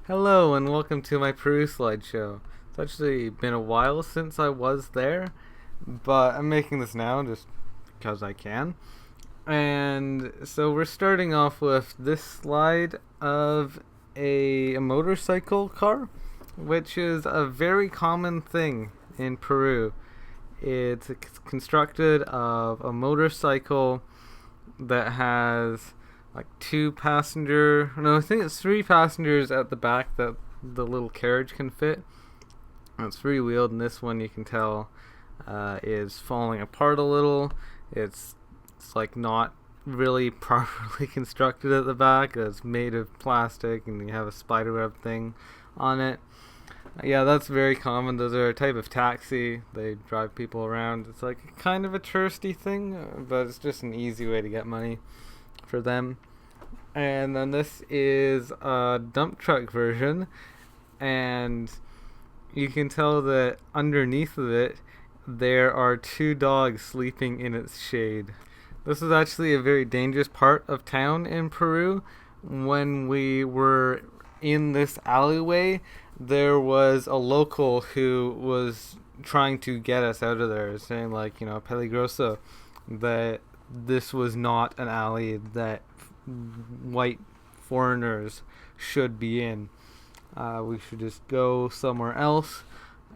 Hello and welcome to my Peru slideshow. It's actually been a while since I was there, but I'm making this now just because I can. And so we're starting off with this slide of a motorcycle car, which is a very common thing in Peru. It's constructed of a motorcycle that has like two passenger, no, I think it's three passengers at the back that the little carriage can fit. It's three wheeled, and this one you can tell is falling apart a little. It's like not really properly constructed at the back. It's made of plastic, and you have a spiderweb thing on it. Yeah, that's very common. Those are a type of taxi. They drive people around. It's like kind of a touristy thing, but it's just an easy way to get money for them. And then this is a dump truck version, and you can tell that underneath of it there are two dogs sleeping in its shade. This is actually a very dangerous part of town in Peru. When we were in this alleyway, there was a local who was trying to get us out of there, saying like, peligroso, that this was not an alley that white foreigners should be in. We should just go somewhere else.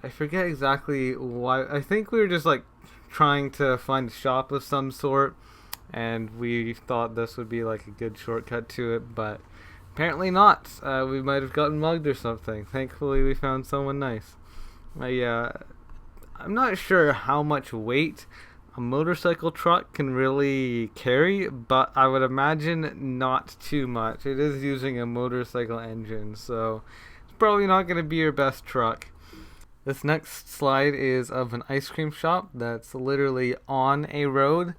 I forget exactly why. I think we were just like trying to find a shop of some sort, and we thought this would be like a good shortcut to it, but apparently not. We might have gotten mugged or something. Thankfully, we found someone nice. I'm not sure how much weight a motorcycle truck can really carry, but I would imagine not too much. It is using a motorcycle engine, so it's probably not going to be your best truck. This next slide is of an ice cream shop that's literally on a road,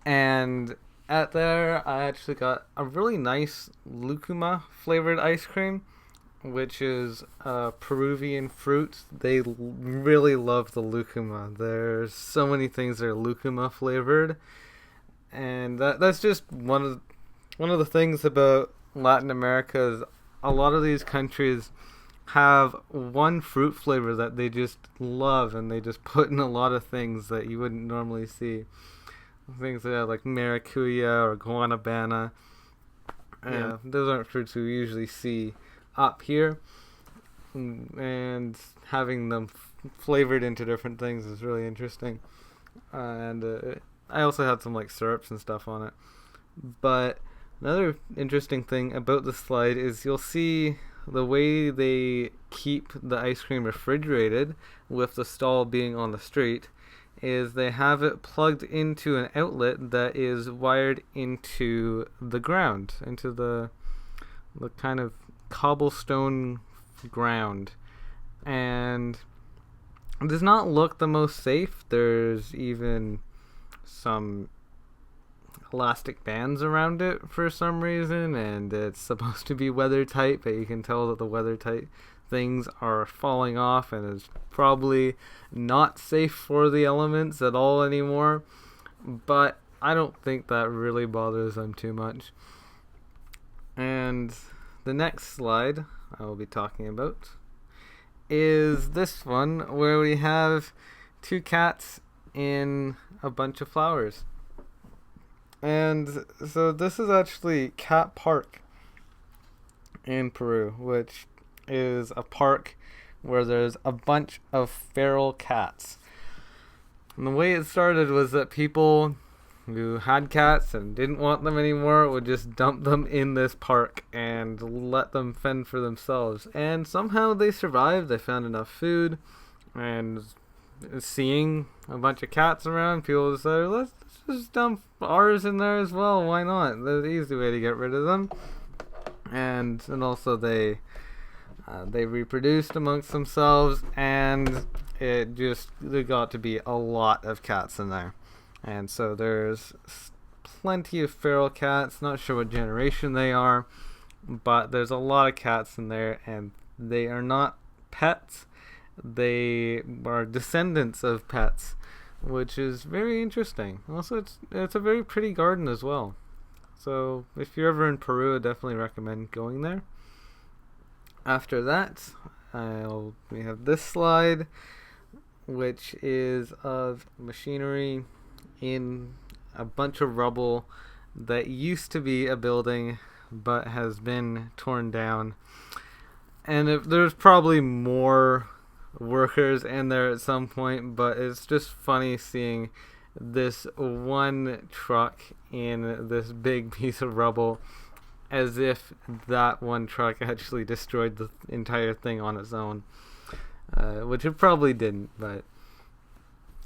and at there I actually got a really nice lucuma flavored ice cream, which is Peruvian fruit. They really love the lucuma. There's so many things that are lucuma flavored, and that's just one of the things about Latin America is a lot of these countries have one fruit flavor that they just love, and they just put in a lot of things that you wouldn't normally see. Things that have like maracuya or guanabana. Yeah, those aren't fruits we usually see up here, and having them flavored into different things is really interesting. And I also had some like syrups and stuff on it. But another interesting thing about the slide is you'll see the way they keep the ice cream refrigerated, with the stall being on the street, is they have it plugged into an outlet that is wired into the ground, into the kind of cobblestone ground, and it does not look the most safe. There's even some elastic bands around it for some reason, and it's supposed to be weather tight, but you can tell that the weather tight things are falling off, and it's probably not safe for the elements at all anymore. But I don't think that really bothers them too much. And the next slide I will be talking about is this one, where we have two cats in a bunch of flowers. And so this is actually Cat Park in Peru, which is a park where there's a bunch of feral cats. And the way it started was that people who had cats and didn't want them anymore would just dump them in this park and let them fend for themselves. And somehow they survived. They found enough food, and seeing a bunch of cats around, people decided, let's just dump ours in there as well. Why not? That's the easy way to get rid of them. And also they reproduced amongst themselves, and there got to be a lot of cats in there. And so there's plenty of feral cats. Not sure what generation they are, but there's a lot of cats in there, and they are not pets. They are descendants of pets, which is very interesting. Also, it's a very pretty garden as well. So if you're ever in Peru, I definitely recommend going there. After that, we have this slide, which is of machinery in a bunch of rubble that used to be a building but has been torn down. And there's probably more workers in there at some point, but it's just funny seeing this one truck in this big piece of rubble as if that one truck actually destroyed the entire thing on its own, which it probably didn't, but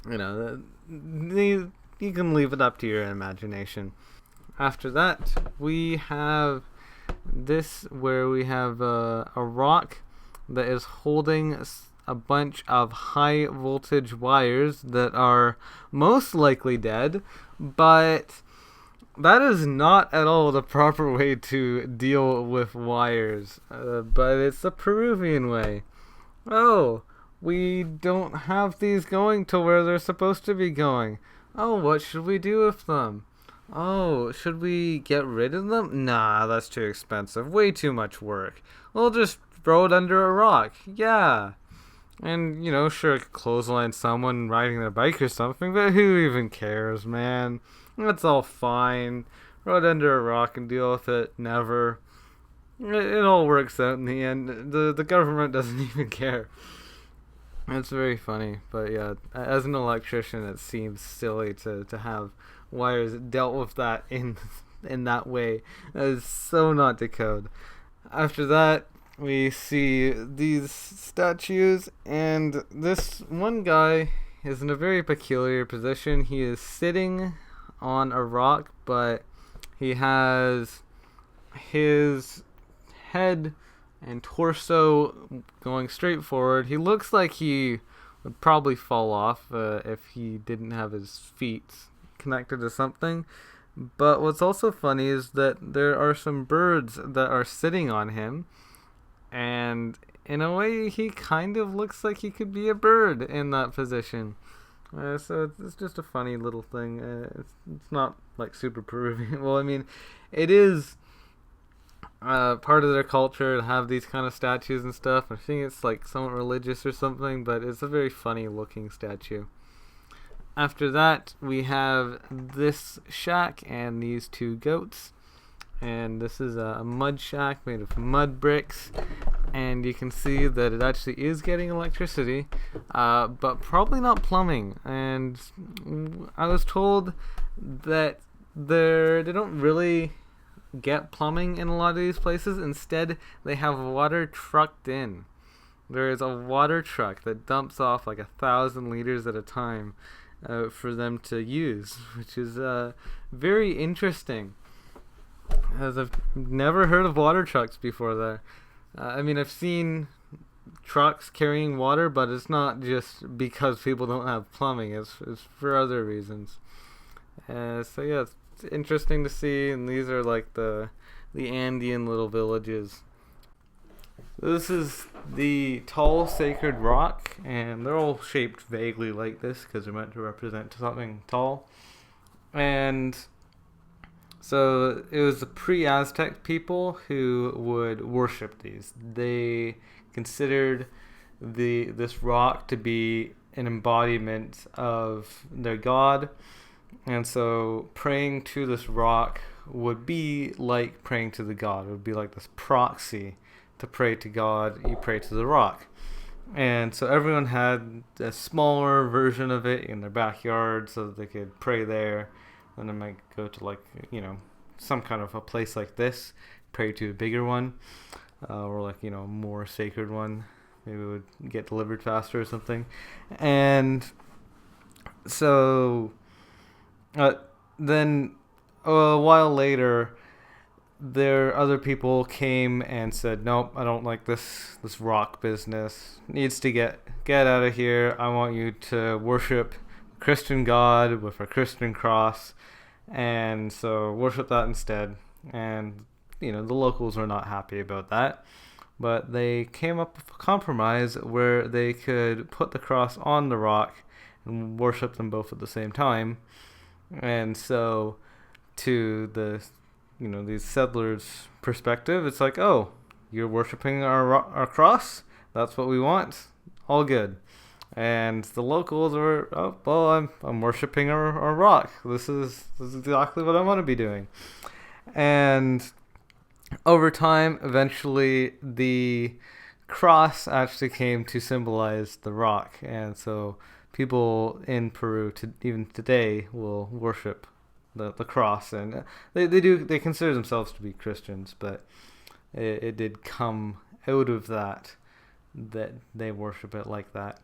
you know, you can leave it up to your imagination. After that, we have this where we have a rock that is holding a bunch of high voltage wires that are most likely dead, but that is not at all the proper way to deal with wires, but it's the Peruvian way. Oh, we don't have these going to where they're supposed to be going. Oh, what should we do with them? Oh, should we get rid of them? Nah, that's too expensive. Way too much work. We'll just throw it under a rock. Yeah. And, sure, clothesline someone riding their bike or something, but who even cares, man? That's all fine. Throw it under a rock and deal with it. Never. It all works out in the end. The government doesn't even care. It's very funny, but yeah, as an electrician, it seems silly to have wires dealt with that in that way. That is so not to code. After that, we see these statues, and this one guy is in a very peculiar position. He is sitting on a rock, but he has his head and torso going straight forward. He looks like he would probably fall off if he didn't have his feet connected to something. But what's also funny is that there are some birds that are sitting on him, and in a way he kind of looks like he could be a bird in that position. So it's just a funny little thing. It's not like super Peruvian. Well, I mean, it is part of their culture to have these kind of statues and stuff. I think it's like somewhat religious or something, but it's a very funny looking statue. After that, we have this shack and these two goats. And this is a mud shack made of mud bricks. And you can see that it actually is getting electricity, but probably not plumbing. And I was told that they don't really get plumbing in a lot of these places. Instead, they have water trucked in. There is a water truck that dumps off like 1,000 liters at a time for them to use, which is very interesting, as I've never heard of water trucks before there. I mean, I've seen trucks carrying water, but it's not just because people don't have plumbing. It's for other reasons. So yeah, it's interesting to see, and these are like the Andean little villages. This is the tall sacred rock, and they're all shaped vaguely like this because they're meant to represent something tall. And so it was the pre-Aztec people who would worship these. They considered this rock to be an embodiment of their god, and so praying to this rock would be like praying to the god. It would be like this proxy to pray to God. You pray to the rock. And so everyone had a smaller version of it in their backyard so that they could pray there. And they might go to like, some kind of a place like this, pray to a bigger one, or like, a more sacred one. Maybe it would get delivered faster or something. And so then a while later, other people came and said, nope, I don't like this rock business. Needs to get out of here. I want you to worship Christian God with a Christian cross, and so worship that instead. And the locals were not happy about that, but they came up with a compromise where they could put the cross on the rock and worship them both at the same time. And so to the these settlers' perspective, it's like, oh, you're worshiping our cross. That's what we want. All good. And the locals were, oh well, I'm worshiping our rock. This is exactly what I want to be doing. And over time, eventually, the cross actually came to symbolize the rock, and so people in Peru, even today, will worship the cross, and they consider themselves to be Christians, but it did come out of that they worship it like that,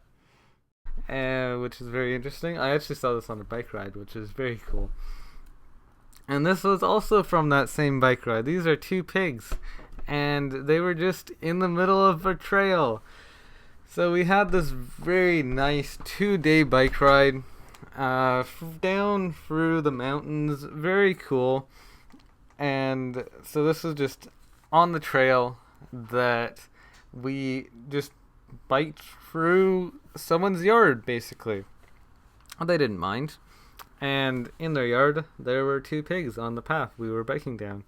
which is very interesting. I actually saw this on a bike ride, which is very cool. And this was also from that same bike ride. These are two pigs, and they were just in the middle of a trail. So we had this very nice 2-day bike ride down through the mountains. Very cool. And so this was just on the trail that we just biked through someone's yard, basically. They didn't mind. And in their yard, there were two pigs on the path we were biking down.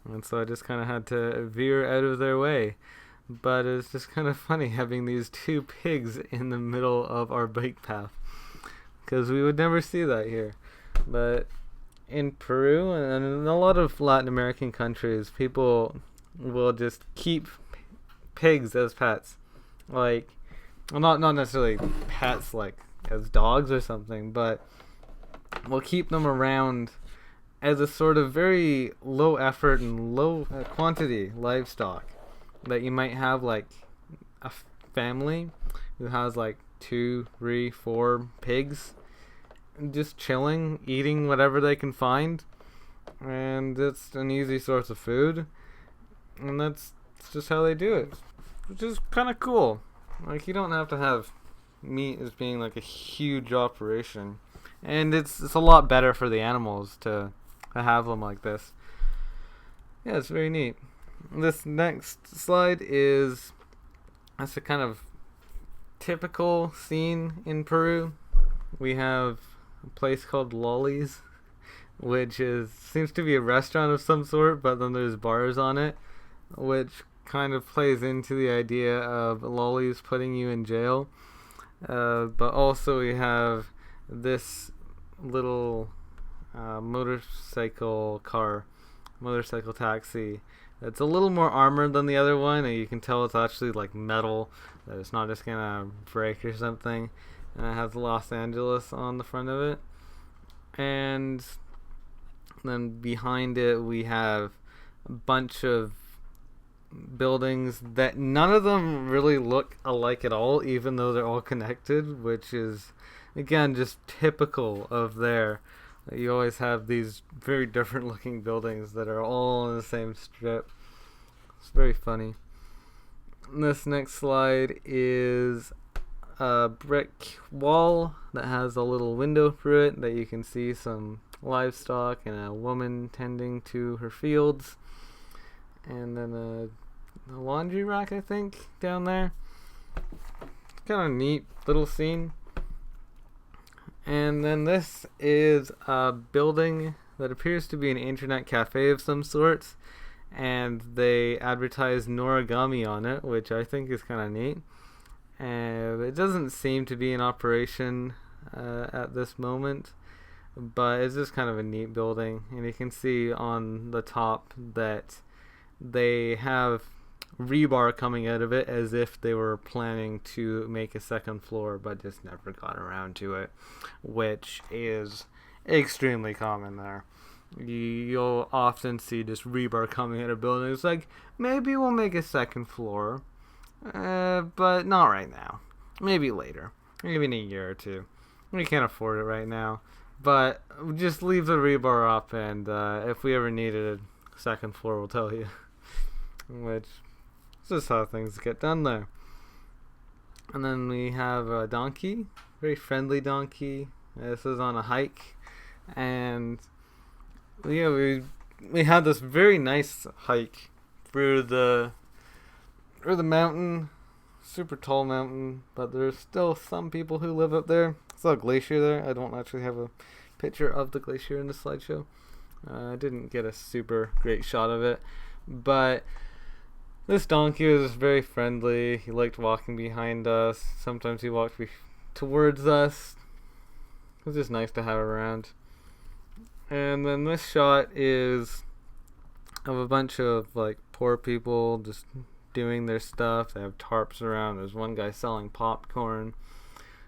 And so I just kind of had to veer out of their way. But it's just kind of funny having these two pigs in the middle of our bike path, because we would never see that here. But in Peru and in a lot of Latin American countries, people will just keep pigs as pets. Like, well, not necessarily pets like as dogs or something, but we'll keep them around as a sort of very low effort and low quantity livestock that you might have, like a family who has like 2, 3, 4 pigs just chilling, eating whatever they can find, and it's an easy source of food, and that's just how they do it, which is kind of cool. Like, you don't have to have meat as being like a huge operation, and it's a lot better for the animals to have them like this. Yeah, it's very neat. This next slide is that's a kind of typical scene in Peru. We have a place called Lollies, which seems to be a restaurant of some sort, but then there's bars on it, which kind of plays into the idea of lollies putting you in jail. But also we have this little motorcycle taxi. It's a little more armored than the other one, and you can tell it's actually like metal, that it's not just gonna break or something. And it has Los Angeles on the front of it. And then behind it we have a bunch of buildings that none of them really look alike at all, even though they're all connected, which is again just typical of there. You always have these very different looking buildings that are all in the same strip. It's very funny. This next slide is a brick wall that has a little window through it that you can see some livestock and a woman tending to her fields. And then a laundry rack, I think, down there. It's kind of neat little scene. And then this is a building that appears to be an internet cafe of some sorts, and they advertise Noragami on it, which I think is kind of neat. And it doesn't seem to be in operation at this moment, but it's just kind of a neat building. And you can see on the top that they have rebar coming out of it as if they were planning to make a second floor, but just never got around to it, which is extremely common there. You'll often see just rebar coming out of buildings like, maybe we'll make a second floor, but not right now, maybe later, maybe in a year or two. We can't afford it right now, but just leave the rebar up, and if we ever needed a second floor, we'll tell you. Which is just how things get done there. And then we have a donkey, very friendly donkey. This is on a hike, and yeah, we had this very nice hike through the mountain, super tall mountain, but there's still some people who live up there. I saw a glacier there. I don't actually have a picture of the glacier in the slideshow. I didn't get a super great shot of it, but This donkey was very friendly. He liked walking behind us. Sometimes he walked towards us. It was just nice to have around. And then this shot is of a bunch of like poor people just doing their stuff. They have tarps around. There's one guy selling popcorn.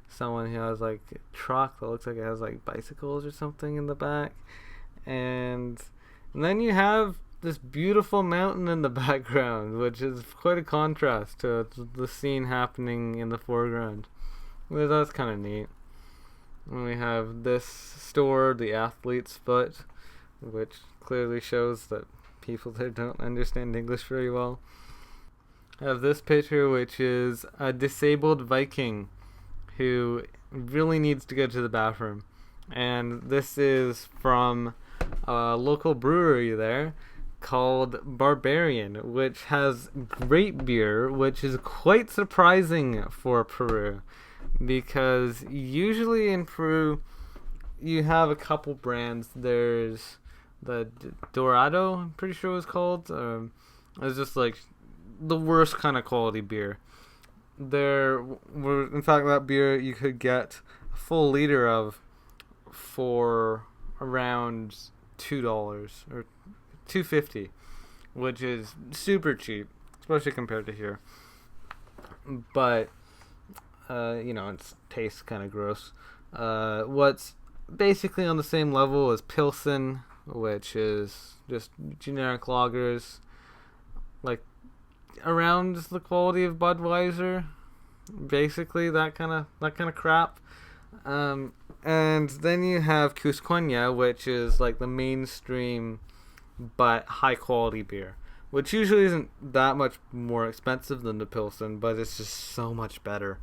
Someone who has like a truck that looks like it has like bicycles or something in the back. And then you have this beautiful mountain in the background, which is quite a contrast to the scene happening in the foreground. Well, that's kind of neat. And we have this store, the Athlete's Foot, which clearly shows that people there don't understand English very well. I have this picture, which is a disabled Viking who really needs to go to the bathroom. And this is from a local brewery there called Barbarian, which has great beer, which is quite surprising for Peru, because usually in Peru you have a couple brands. There's the Dorado, I'm pretty sure it was called. It's just like the worst kind of quality beer. There were, in fact, that beer you could get a full liter of for around $2 or $2.50, which is super cheap, especially compared to here. But it tastes kind of gross. What's basically on the same level as Pilsen, which is just generic lagers, like around the quality of Budweiser, basically that kind of crap. And then you have Cusqueña, which is like the mainstream but high quality beer, which usually isn't that much more expensive than the Pilsen, but it's just so much better.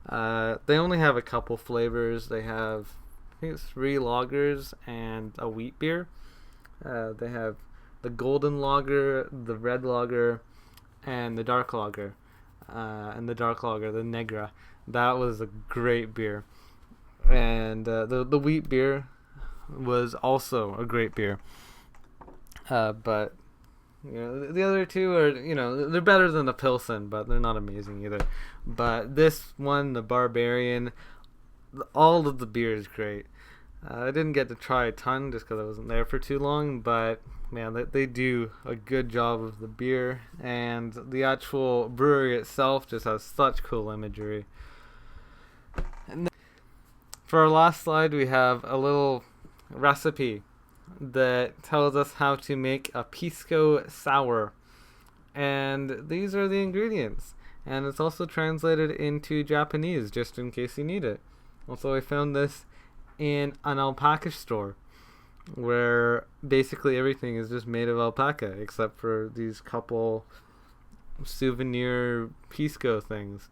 They only have a couple flavors. They have, I think it's 3 lagers and a wheat beer. They have the golden lager, the red lager, and the dark lager. And the dark lager, the Negra, that was a great beer. And the wheat beer was also a great beer. But the other two are, they're better than the Pilsen, but they're not amazing either. But this one, the Barbarian, all of the beer is great. I didn't get to try a ton just because I wasn't there for too long, but man, they do a good job of the beer, and the actual brewery itself just has such cool imagery. And for our last slide, we have a little recipe that tells us how to make a pisco sour, and these are the ingredients, and it's also translated into Japanese just in case you need it. Also, I found this in an alpaca store where basically everything is just made of alpaca except for these couple souvenir pisco things.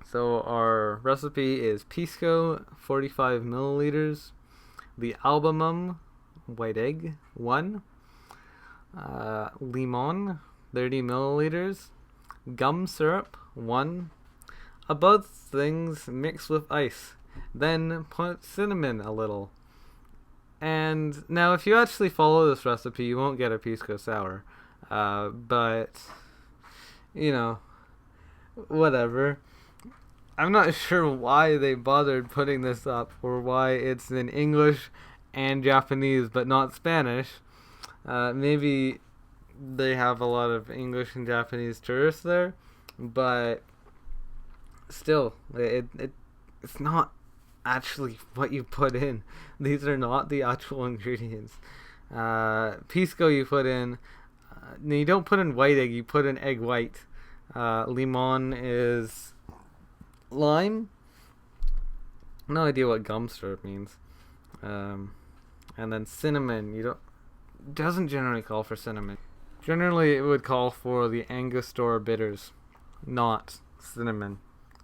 So our recipe is pisco 45 milliliters, the albumum white egg 1, limon 30 milliliters, gum syrup 1, above things mixed with ice. Then put cinnamon a little. And now if you actually follow this recipe, you won't get a pisco sour. But, whatever. I'm not sure why they bothered putting this up, or why it's in English and Japanese but not Spanish. Maybe they have a lot of English and Japanese tourists there, but still, it's not actually what you put in. These are not the actual ingredients. Pisco you put in, no, you don't put in white egg, you put in egg white. Limon is lime. No idea what gum syrup means. And then cinnamon, doesn't generally call for cinnamon. Generally it would call for the Angostura bitters, not cinnamon.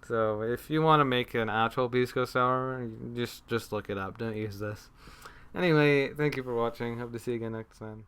So if you want to make an actual pisco sour, just look it up. Don't use this. Anyway, thank you for watching. Hope to see you again next time.